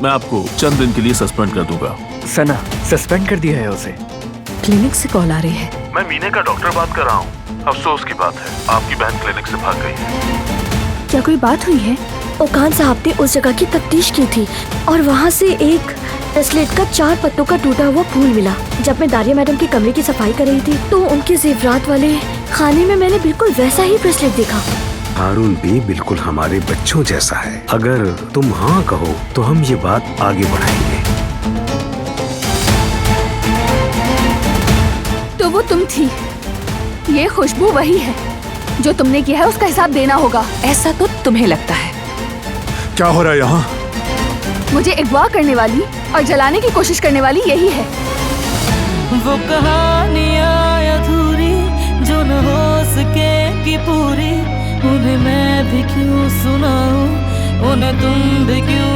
मैं आपको चंद दिन के लिए सस्पेंड कर दूंगा। सना, सस्पेंड कर दिया है उसे। क्लिनिक से कॉल आ रही है। मैं मीना का डॉक्टर बात कर रहा हूँ। अफसोस की बात है, आपकी बहन क्लिनिक से भाग गई है। क्या कोई बात हुई है? ओकान साहब ने उस जगह की तफ्तीश की थी और वहाँ से एक ब्रेसलेट का 4 पत्तों का टूटा हुआ फूल मिला। जब मैं दारिया मैडम के कमरे की सफाई कर रही थी तो उनके जेवरात वाले खाने में मैंने बिल्कुल वैसा ही ब्रेसलेट देखा। हारून भी बिल्कुल हमारे बच्चों जैसा है। अगर तुम हाँ कहो तो हम ये बात आगे बढ़ाएंगे। तो वो तुम थी। ये खुशबू वही है। जो तुमने किया है उसका हिसाब देना होगा। ऐसा तो तुम्हें लगता है। क्या हो रहा है यहाँ? मुझे अगवा करने वाली और जलाने की कोशिश करने वाली यही है। वो कहानियाँ अधूरी जो न हो सकेगी पूरी, उन्हें मैं भी क्यों सुनाऊं, उन्हें तुम भी क्यों